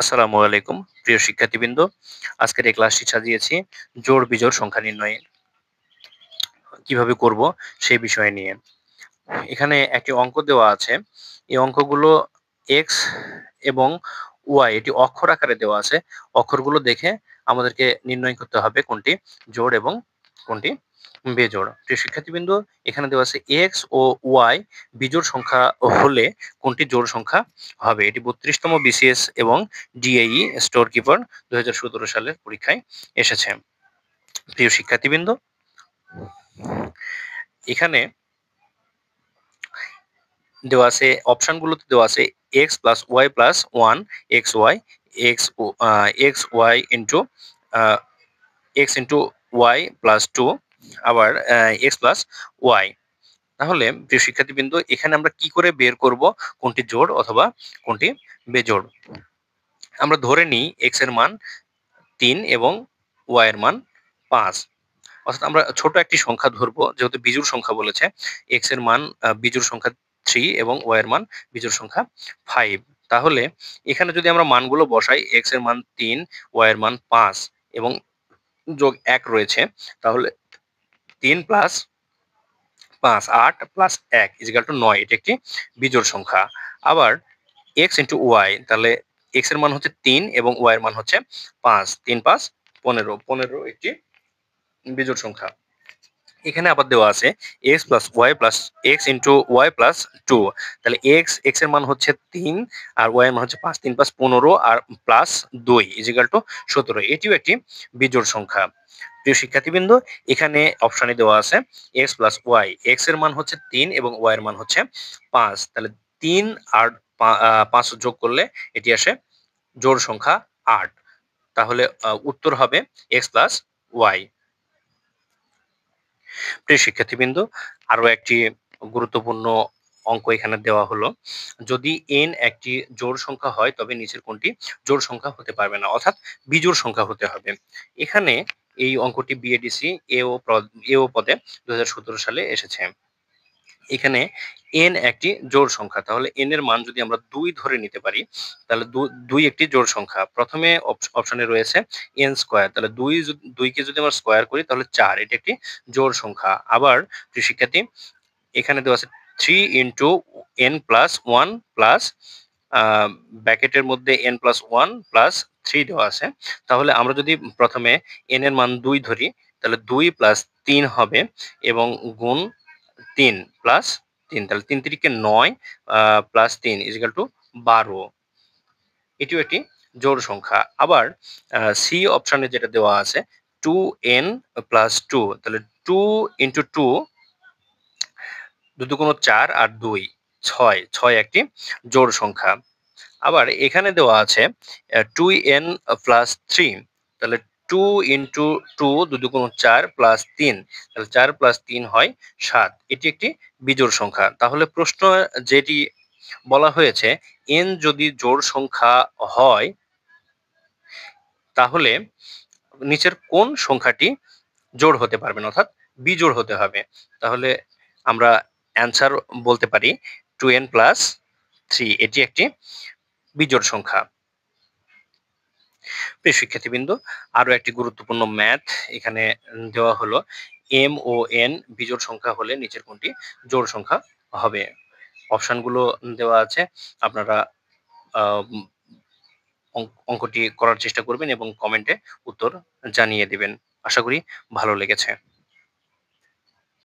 আসসালামু আলাইকুম প্রিয় শিক্ষার্থীবৃন্দ। আজকের এই ক্লাসটি সাজিয়েছি জোড় বিজোড় সংখ্যা নির্ণয় কিভাবে করব সেই বিষয় নিয়ে। এখানে একটি অঙ্ক দেওয়া আছে। এই অঙ্কগুলো এক্স এবং ওয়াই এটি অক্ষর আকারে দেওয়া আছে। অক্ষরগুলো দেখে আমাদেরকে নির্ণয় করতে হবে কোনটি জোড় এবং কোনটি বেজোড়। প্রিয় শিক্ষার্থীবৃন্দ, এখানে দেওয়া আছে এক্স ও ওয়াই বিজোড় সংখ্যা হলে কোনটি জোড় সংখ্যা হবে। এটি 32তম বিসিএস এবং ডিএই স্টোর কিপার 2017 সালের পরীক্ষায় এসেছে। প্রিয় শিক্ষার্থীবৃন্দ, এখানে দেওয়া আছে, অপশনগুলোতে দেওয়া আছে x plus Y plus one, X Y, X X Y into X into Y plus two, আবার এক্স প্লাস ওয়াই। তাহলে প্রিয় শিক্ষার্থীবৃন্দ, এখানে আমরা কি করে বের করব কোনটি জোড় অথবা কোনটি বেজোড়। আমরা ধরে নিই এক্স এর মান 3 এবং ওয়াই এর মান 5। অর্থাৎ আমরা ছোট একটি সংখ্যা ধরবো, যেহেতু বিজোড় সংখ্যা বলেছে। এক্স এর মান বিজোড় সংখ্যা 3 এবং ওয়াই এর মান বিজোড় সংখ্যা 5। তাহলে এখানে যদি আমরা মানগুলো বসাই, এক্স এর মান 3, ওয়াই এর মান 5 এবং যোগ 1 রয়েছে, তাহলে 3 প্লাস 5 8 প্লাস 1 ইজিক্যাল টু 9। এটি একটি বিজোড় সংখ্যা। আবার এক্স ইন্টু ওয়াই, তাহলে এক্স এর মান হচ্ছে 3 এবং ওয়াই এর মান হচ্ছে 5, 3 5 15, 15 একটি বিজোড় সংখ্যা। এখানে আবার দেওয়া আছে x plus Y plus x into Y plus two. তাহলে এক্স এর মান হচ্ছে 3 আর ওয়াই এর মান হচ্ছে 5, 3 5 15 আর প্লাস 2 ইজিক্যাল টু 17। এটিও একটি বিজোড় সংখ্যা। প্রিয় শিক্ষার্থীবৃন্দ, এখানে অপশনে দেওয়া আছে এক্স প্লাস ওয়াই, এক্স এর মান হচ্ছে 3 এবং ওয়াই এর মান হচ্ছে 5। তাহলে 3 আর 5 যোগ করলে এটি আসে জোড় সংখ্যা 8। তাহলে উত্তর হবে এক্স প্লাস ওয়াই। প্রিয় শিক্ষার্থীবৃন্দ, আরো একটি গুরুত্বপূর্ণ অঙ্ক এখানে দেওয়া হলো। যদি n একটি জোড় সংখ্যা হয় তবে নিচের কোনটি জোড় সংখ্যা হতে পারবে না, অর্থাৎ বিজোড় সংখ্যা হতে হবে। এখানে এই অঙ্কটি বিএডিসি এও পদে 2017 সালে এসেছে। এখানে n একটি জোড় সংখ্যা, তাহলে n এর মান যদি আমরা 2 ধরে নিতে পারি, তাহলে 2 একটি জোড় সংখ্যা। প্রথমে অপশনে রয়েছে n স্কয়ার, তাহলে 2 কে যদি আমরা স্কয়ার করি তাহলে 4, এটি একটি জোড় সংখ্যা। আবার প্রিয় শিক্ষার্থী, এখানে দেওয়া আছে 3 ইন্টু n প্লাস 1 প্লাস ব্র্যাকেটের মধ্যে n প্লাস 1 প্লাস 3 দেওয়া আছে। তাহলে আমরা যদি প্রথমে n এর মান 2 ধরি, তাহলে 2 প্লাস 3 হবে এবং গুণ 3 প্লাস 3, তাহলে 3 3 9 প্লাস 3 ইজিক্যাল টু 12। এটিও একটি জোড় সংখ্যা। আবার সি অপশনে যেটা দেওয়া আছে 2n প্লাস 2, তাহলে 2 ইন্টু 2, 2 দুগুণ 4 আর 2 6, 6 একটি জোড় সংখ্যা। আবার এখানে দেওয়া আছে 2n প্লাস 3, তাহলে 2 ইন্টু 2, 2 দুগুণ 4 প্লাস 3, তাহলে 4 প্লাস 3 হয় 7। এটি একটি বিজোড় সংখ্যা। তাহলে প্রশ্ন যেটি বলা হয়েছে, n যদি জোড় সংখ্যা হয় তাহলে নিচের কোন সংখ্যাটি জোড় হতে পারবে না, অর্থাৎ বিজোড় হতে হবে। তাহলে আমরা অ্যান্সার বলতে পারি 2n প্লাস 3, এটি একটি বিজোড় সংখ্যা। প্রিয় শিক্ষার্থীবৃন্দ, আরো একটি গুরুত্বপূর্ণ ম্যাথ এখানে দেওয়া হলো। m ও n বিজোড় সংখ্যা হলে নিচের কোনটি জোড় সংখ্যা হবে। অপশনগুলো দেওয়া আছে, আপনারা আহ, অঙ্কটি করার চেষ্টা করবেন এবং কমেন্টে উত্তর জানিয়ে দিবেন। আশা করি ভালো লেগেছে।